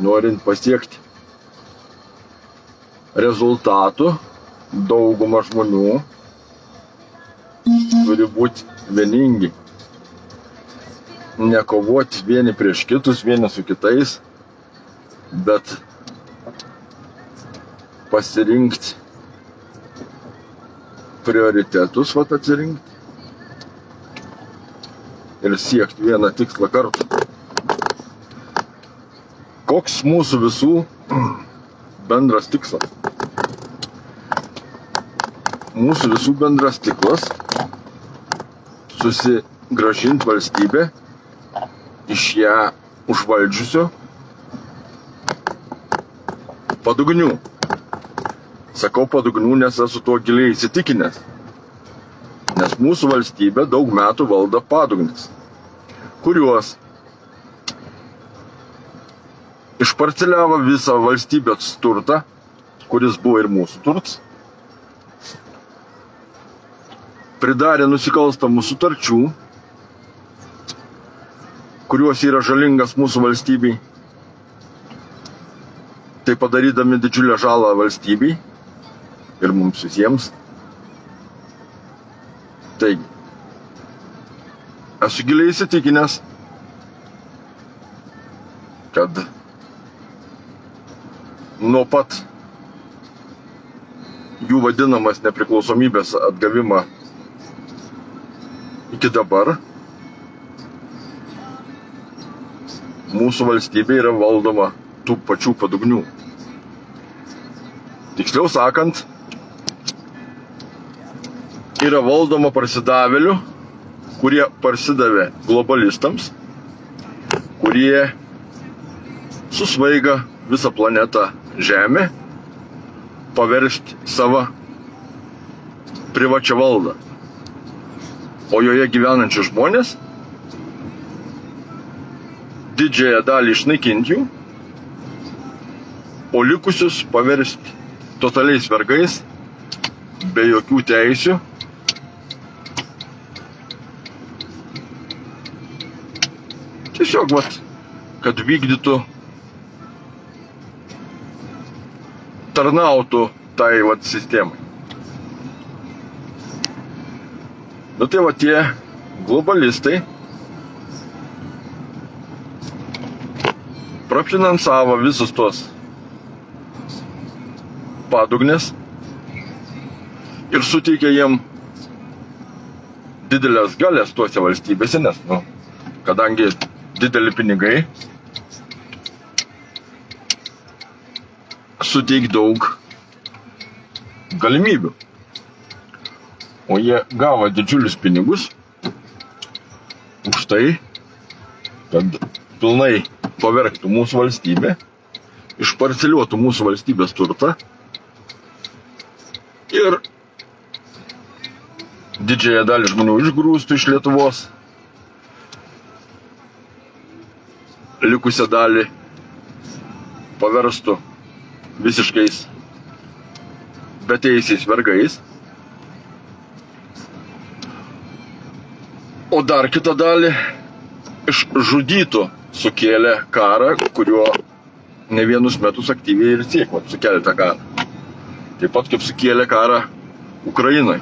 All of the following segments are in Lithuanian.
norint pasiekti rezultatų, dauguma žmonių turi būti vieningi. Nekovoti vieni prieš kitus, vieni su kitais, bet pasirinkti prioritetus, atsirinkti ir siekti vieną tikslą kartu. Koks mūsų visų bendras tikslas? Mūsų visų bendras tikslas – susigrąžinti valstybę iš ją užvaldžiusio padugnių. Sakau padugnių, nes esu tuo giliai įsitikinęs. Nes mūsų valstybė daug metų valdo padugnis, kuriuos išparceliavo visą valstybės turtą, kuris buvo ir mūsų turtas, pridarė nusikalstamų sutarčių, kurios yra žalingas mūsų valstybei, tai padarydami didžiulę žalą valstybei ir mums visiems. Taigi, esu giliai įsitikinęs, kad nuo pat jų vadinamas nepriklausomybės atgavimą iki dabar mūsų valstybė yra valdoma tų pačių padugnių. Tiksliau sakant, yra valdoma parsidavėlių, kurie parsidavė globalistams, kurie susvaiga visą planetą Žemę paversti savo privačią valdą. O joje gyvenančių žmonės didžiąją dalį išnaikinti jų, o likusius paversti totaliais vergais, be jokių teisių. Tiesiog, kad vykdytų, tarnautų tai sistemai. Nu tai tie globalistai prafinansavo visus tos padugnės ir suteikė jiem didelės galės tuose valstybėse, nes, kadangi dideli pinigai, suteik daug galimybių. O jie gavo didžiulius pinigus už tai, kad pilnai pavergtų mūsų valstybę, išparceliuotų mūsų valstybės turtą ir didžiąją dalį žmonių išgrūstų iš Lietuvos, likusią dalį paverstų visiškais beteisiais vergais, o dar kitą dalį išžudytų, sukėlė karą, kuriuo ne vienus metus aktyviai ir siekė sukėlė tą karą. Taip pat kaip sukėlė karą Ukrainai.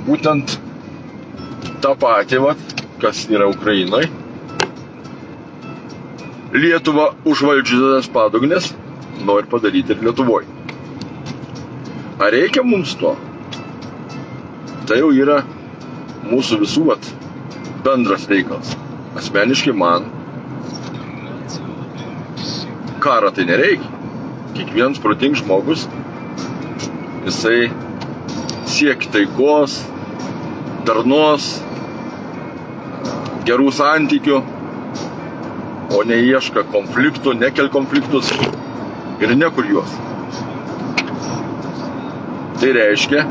Būtent tą patį, kas yra Ukrainai, Lietuva užvaldžiusias padugnės nori padaryti ir Lietuvoje. Ar reikia mums to? Tai jau yra mūsų visų bendras reikalas. Asmeniškai man karą tai nereikia. Kiekvienas protingas žmogus, jisai siekia taikos, darnos, gerų santykių, o neieška konfliktų, nekel konfliktus ir nekur juos. Tai reiškia,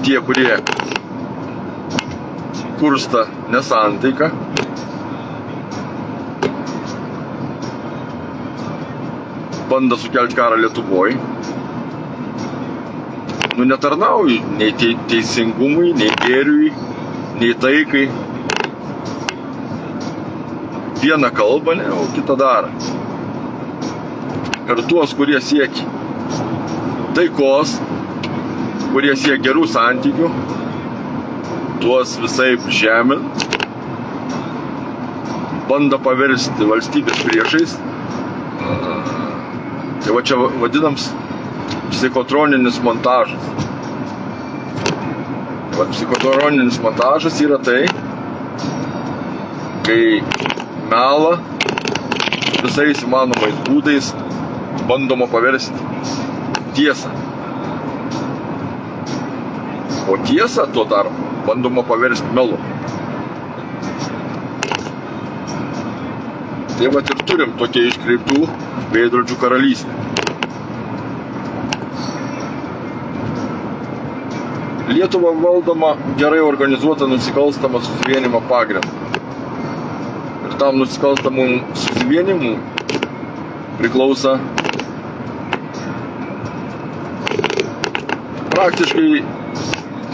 tie, kurie kursta nesantaiką, bando sukelti karą Lietuvoje, netarnauja nei teisingumui, nei gėriui, nei taikai, vieną kalbą, ne, o kitą daro. Ir tuos, kurie siekia taikos, kurie siekia gerų santykių, tuos visai žemint, bando paversti valstybės priešais. Tai va čia vadinams psichotroninis montažas. Va, psichotroninis montažas yra tai, kai melą visais įmanomais būdais bandoma paversti tiesą. O tiesą tuo tarpu bandoma paversti melu. Tai vat ir turim tokia iškreiptų veidrodžių karalystę. Lietuva valdoma gerai organizuota nusikalstama susivienimo pagrindu. Ir tam nusikalstamų susivienimų priklauso praktiškai,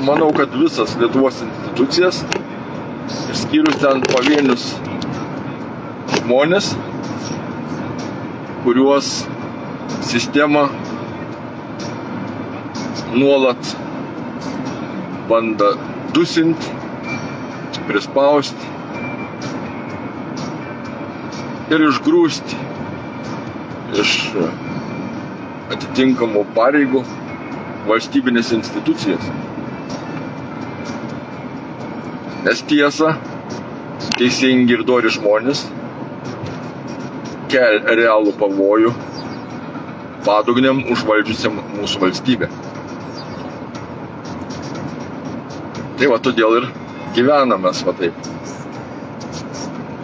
manau, kad visas Lietuvos institucijas, išskyrus ten pavienius žmonės, kuriuos sistema nuolat bando dusinti, prispausti ir išgrūsti iš atitinkamų pareigų valstybinės institucijas. Nes tiesa, teisingi ir dori žmonės kelia realų pavojų padugnėm užvaldžiusiam mūsų valstybę. Tai va todėl ir gyvename mes va taip.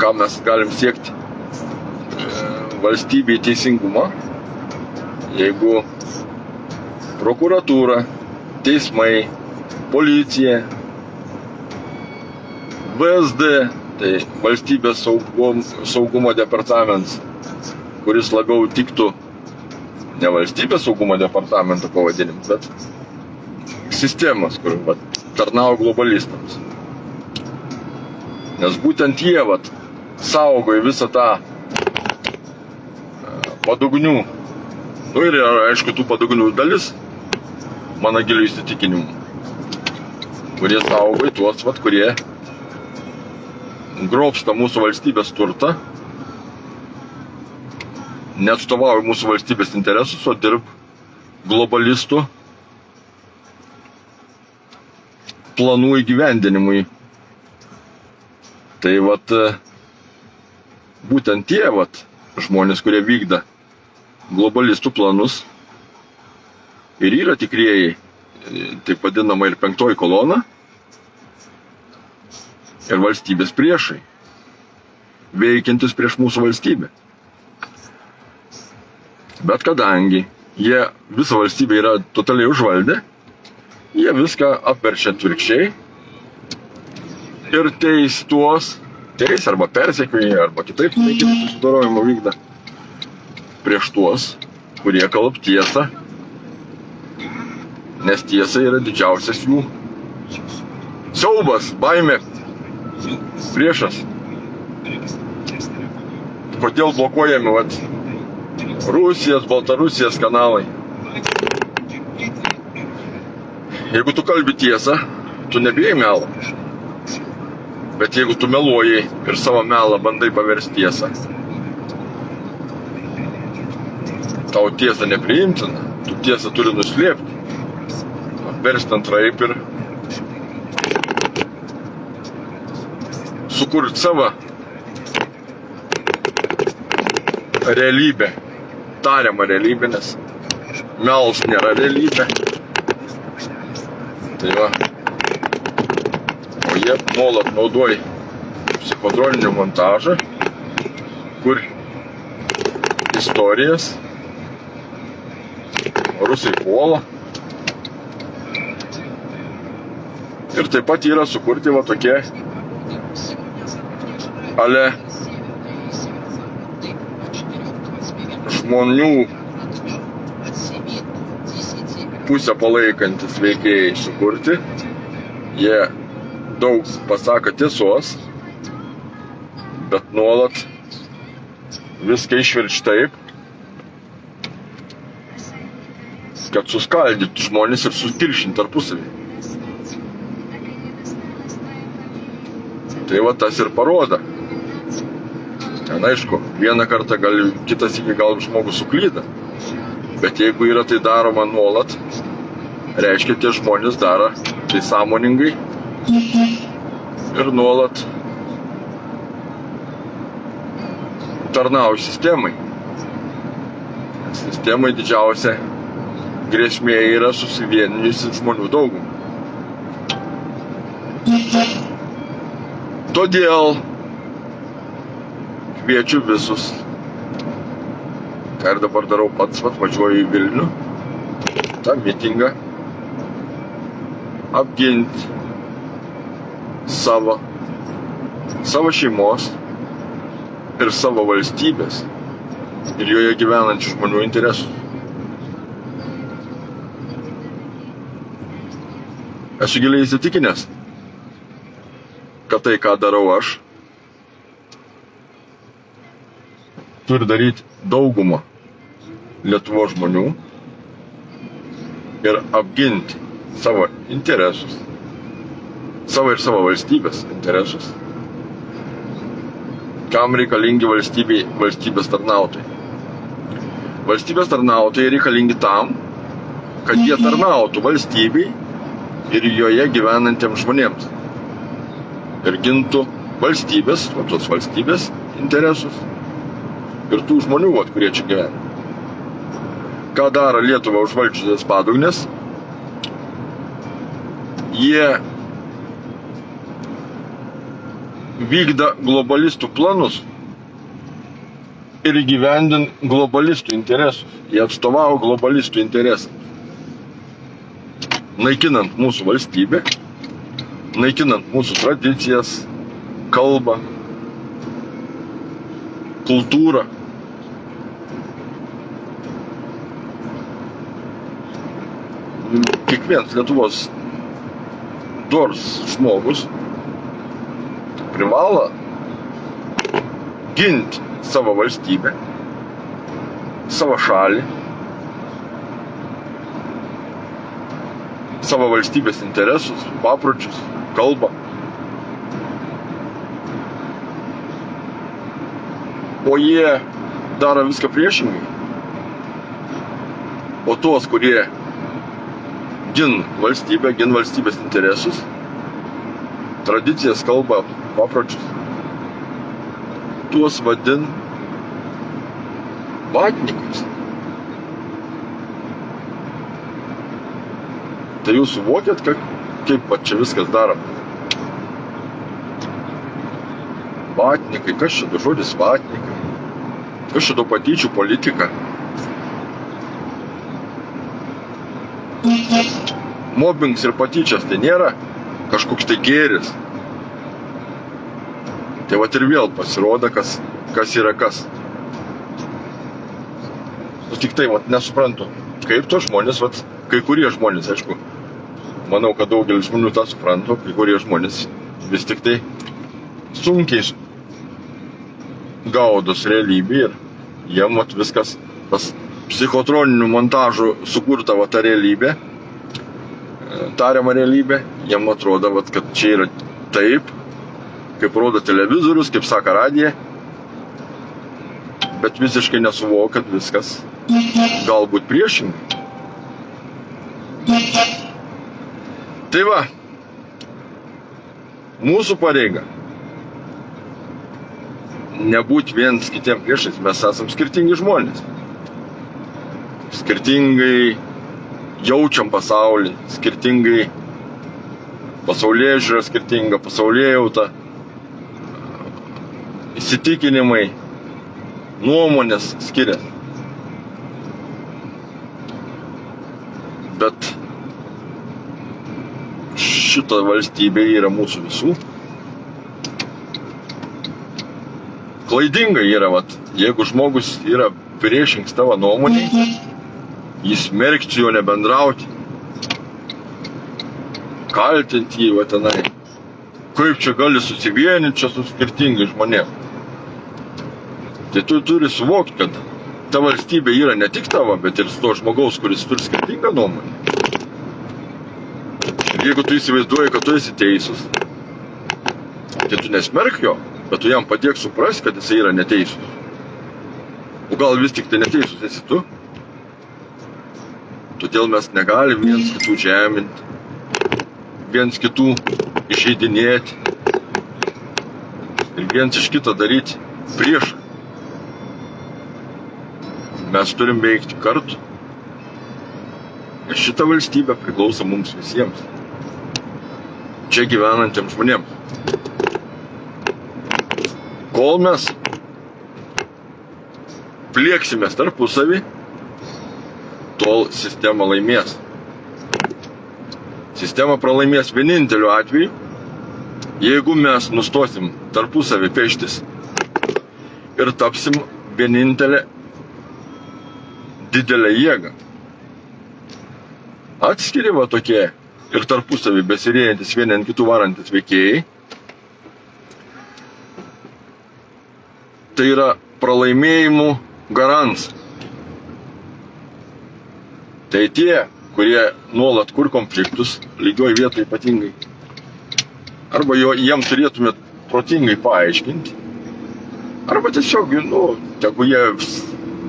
Ką mes galim siekti? Valstybėje teisingumą, jeigu prokuratūra, teismai, policija, VSD, tai valstybės saugumo departamentas, kuris labiau tiktų ne valstybės saugumo departamento pavadinimas, bet sistemas, kur tarnauja globalistams. Nes būtent jie saugoja visą tą padugnių. Nu ir aišku, tų padugnių dalis, mano gilių įsitikinimų, kurie saugoja tuos, kurie grobsta mūsų valstybės turtą, neatstovauja mūsų valstybės interesus, o dirb globalistų planų įgyvendinimui. Tai būtent tie žmonės, kurie vykda globalistų planus ir yra tikrieji, taip vadinama ir penktoji kolona, ir valstybės priešai, veikiantis prieš mūsų valstybę. Bet kadangi jie visą valstybę yra totaliai užvaldę, jie viską apverčia atvirkščiai ir teis arba persekioja, arba kitaip susidorojimo vykda prieš tuos, kurie kalb tiesą, nes tiesa yra didžiausias jų siaubas, baimė, priešas. Kodėl blokuojami Rusijos, Baltarusijos kanalai? Jeigu tu kalbi tiesą, tu nebijai melo. Bet jeigu tu meluoji ir savo melą bandai paversti tiesą, tau tiesa nepriimtina, tu tiesą turi nuslėpti, apversti antraip ir sukurti savo realybę, tariamą realybę, nes melas nėra realybė. Tai va, o jie nuolat naudoja psichotroninį montažą, kur istorijas rusai puola. Ir taip pat yra sukurti tokie ale žmonių pusę palaikantis veikėjai sukurti. Jie daug pasako tiesos, bet nuolat viską išverč taip, kad suskaldytų žmonės ir sutiršinti tarpusavį. Tai va tas ir parodo. Ten aišku, vieną kartą kitas iki gal žmogus suklyda, bet jeigu yra tai daroma nuolat, reiškia tie žmonės daro tai sąmoningai ir nuolat tarnauja sistemai. Sistemai didžiausia grėsmė yra susivienijusi žmonių daugumą. Todėl kviečiu visus, ką ir dabar darau pats, važiuoju į Vilnių, tą mitingą, apginti savo šeimos ir savo valstybės ir joje gyvenančių žmonių interesus. Esu giliai įsitikinęs, kad tai, ką darau aš, turi daryti daugumą Lietuvos žmonių ir apginti savo interesus, savo ir savo valstybės interesus. Kam reikalingi valstybės tarnautojai? Valstybės tarnautojai reikalingi tam, kad jie tarnautų valstybei ir joje gyvenantiems žmonėms. Ir gintų valstybės, tos valstybės interesus ir tų žmonių, kurie čia gyvena. Ką daro Lietuvą užvaldžiusios padugnės? Jie vykda globalistų planus ir įgyvendina globalistų interesus. Jie atstovauja globalistų interesą. Naikinant mūsų valstybę, naikinant mūsų tradicijas, kalbą, kultūrą. Kiekvienas Lietuvos dors žmogus privalo ginti savo valstybę, savo šalį, savo valstybės interesus, papročius, kalbą. O jie daro viską priešingai. O tuos, kurie gin valstybę, gin valstybės interesus, tradicijas, kalbą, papročius, tuos vadin vatnikais. Tai jūs suvokėt, kaip čia viskas daroma? Vatnikai, kas čia žodis vatnikai? Kas čia patyčių politika? Mobbings ir patyčias tai nėra kažkoks tai gėris. Tai vat ir vėl pasirodo, kas yra kas. Tik tai vat nesuprantu, kaip to žmonės, vat, kai kurie žmonės, aišku, manau, kad daugelis žmonių tą suprantu, kai kurie žmonės vis tik tai sunkiai gaudos realybė ir jiem vat viskas, tas psichotroninių montažų sukurta va ta realybė, tariama realybė, jiem atrodo, vat, kad čia yra taip, kaip rodo televizorius, kaip sako radija, bet visiškai nesuvokia, kad viskas galbūt priešingai. Tai va, mūsų pareiga nebūti viens kitiem priešais, mes esam skirtingi žmonės. Skirtingai jaučiam pasaulį, skirtingai pasaulėžiūra skirtinga, pasaulėjauta, įsitikinimai, nuomonės skiriasi. Bet šita valstybė yra mūsų visų. Klaidingai yra, vat, jeigu žmogus yra priešingas tavo nuomonei, jis smerkti jo nebendrauti, kaltinti jį va tenai. Kaip čia gali susivienyti čia su skirtingai žmonėm? Tai tu turi suvokti, kad ta valstybė yra ne tik tavo, bet ir to žmogaus, kuris turi skirtingą nuomonę. Ir jeigu tu įsivaizduoji, kad tu esi teisus, tai tu nesmerk jo, bet tu jam padėk suprasti, kad jisai yra neteisus. O gal vis tik tai neteisus esi tu? Todėl mes negalim viens kitų žeminti, viens kitų išeidinėti ir viens iš kito daryti priešą. Mes turim veikti kartu. Ir šita valstybė priklauso mums visiems. Čia gyvenantiems žmonėms. Kol mes plieksimės tarpusavį, tol sistema laimės. Sistema pralaimės vieninteliu atveju, jeigu mes nustosim tarpusavį peštis ir tapsim vienintelę didelę jėgą. Atskiri va tokie ir tarpusavį besirėjantis vieni ant kitų varantis veikėjai, tai yra pralaimėjimų garants. Tai tie, kurie nuolat kur konfliktus, lygioj vietoj ypatingai, arba jiem turėtumėt protingai paaiškinti, arba tiesiog, tegu jie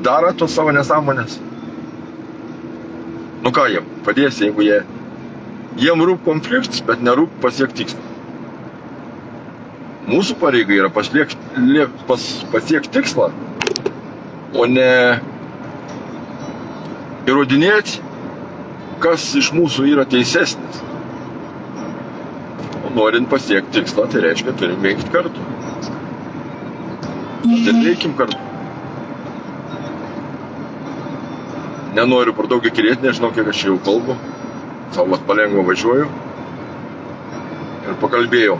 daro tos savo nesąmonės. Nu ką jiem padėsi, jeigu jiem rūp konfliktas, bet nerūp pasiekti tikslą. Mūsų pareiga yra pasiekti tikslą, o ne įrodinėti, kas iš mūsų yra teisesnis. O norint pasiekti tikslą, tai reiškia, turim veikti kartu. Tai veikim kartu. Nenoriu per daug įkirėti, nežinau, kiek aš jau kalbu. Savo palengva važiuoju. Ir pakalbėjau.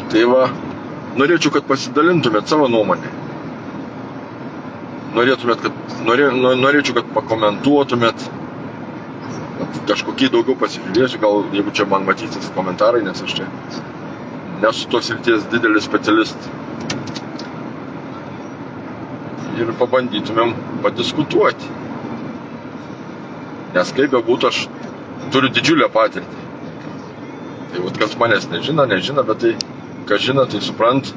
Tai va, norėčiau, kad pasidalintumėt savo nuomonę. Norėčiau, kad pakomentuotumėt. Kažkokį daugiau pasižiūrėsiu, gal jeigu čia man matysis komentarai, nes aš čia nesu tos srities didelis specialistas. Ir pabandytumėm padiskutuoti. Nes kaip bebūtų, aš turiu didžiulę patirtį. Tai vat kas manęs nežino, bet tai, kas žino, tai suprant.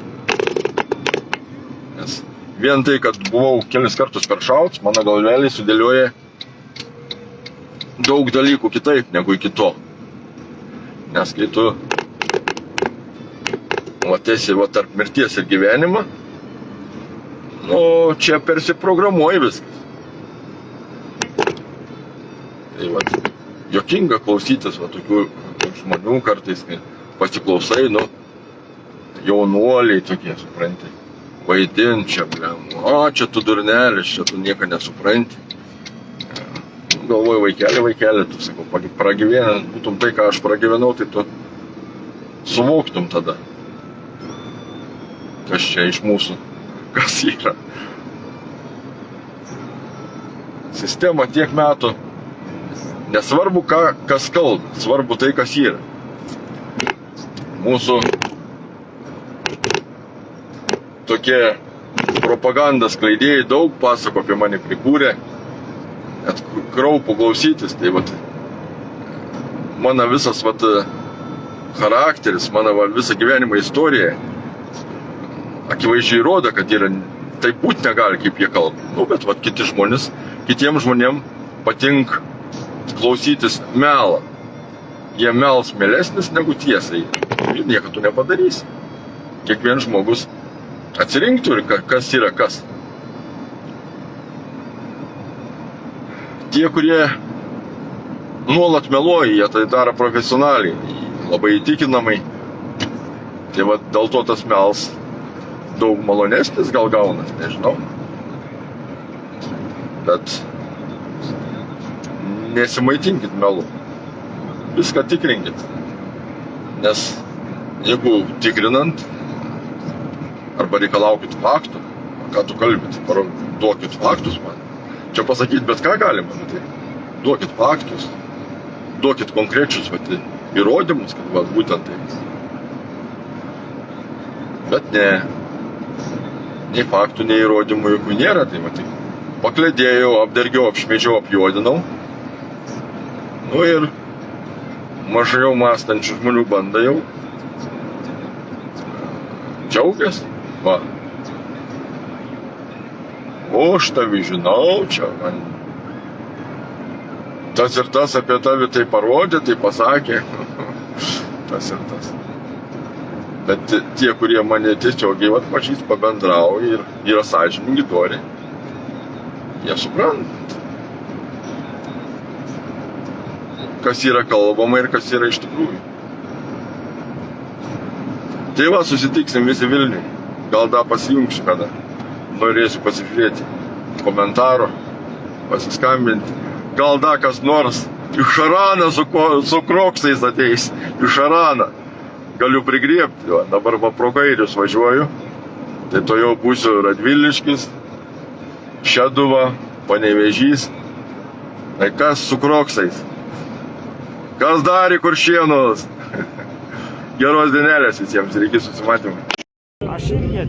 Nes vien tai, kad buvau kelis kartus peršauts, mano galvelį sudėlioja daug dalykų kitaip negu iki to. Nes kai tu esi tarp mirties ir gyvenimo, čia persiprogramuoji viskas. Tai juokinga klausytis tokių žmonių kartais, kai pasiklausai, jaunuoliai tokie, supranti, vaidin čia, čia tu durnelis, čia tu nieko nesupranti. Galvoju, vaikeli, tu sakau, pragyvenant būtum tai, ką aš pragyvenau, tai tu suvoktum tada, kas čia iš mūsų, kas yra. Sistema tiek metų, nesvarbu, kas kalba, svarbu tai, kas yra. Mūsų tokie propagandos skleidėjai daug pasako apie mane prikūrė, net kraupų klausytis. Tai mano visas charakteris, mano visa gyvenimo istorija akivaizdžiai rodo, kad taip būt negali, kaip jie kalba. Bet kitiems žmonėms patink klausytis melą. Jie mels mielesnis negu tiesai. Ir nieko tu nepadarysi. Kiekvienas žmogus atsirinktų, kas yra kas. Tie, kurie nuolat meluoja, jie tai daro profesionaliai, labai įtikinamai. Tai dėl to tas mels daug malonesnis gal gaunas, nežinau. Bet nesimaitinkit melu. Viską tikrinkit. Nes jeigu tikrinant, arba reikalaukit faktų, ką tu kalbit, duokit faktus man. Čia pasakyti bet ką galima, tai duokit faktus, duokit konkrečius įrodymus, kad būtent taip. Bet ne, nei faktų, nei įrodymų jokių nėra, tai matai. Paklėdėjau, apdergiau, apšmėdžiau, apjuodinau. Nu ir mažiau mąstančių žmonių banda jau džiaugiasi. Va. O, aš tavį žinau, čia man tas ir tas apie tavį tai parodė, tai pasakė. Tas ir tas. Bet tie, kurie mane tiesiogiai pažįst, pabendrauja ir yra sąžiningi doriai, jie supranta, kas yra kalbama ir kas yra iš tikrųjų. Tai va, susitiksim visi Vilniui. Gal dar pasijungsiu kada. Norėsiu pasižiūrėti komentaro, pasiskambinti. Gal dar kas nors iš Šaraną su kroksais ateis. Iš Šaraną. Galiu prigriebti. Va, dabar va pro Gairius važiuoju. Tai to jau būsiu Radviliškis, Šeduva, Panevėžys. Tai kas su kroksais? Kas dar į Kuršėnus? Geros dienelės visiems ir iki susimatymų. Aš irgi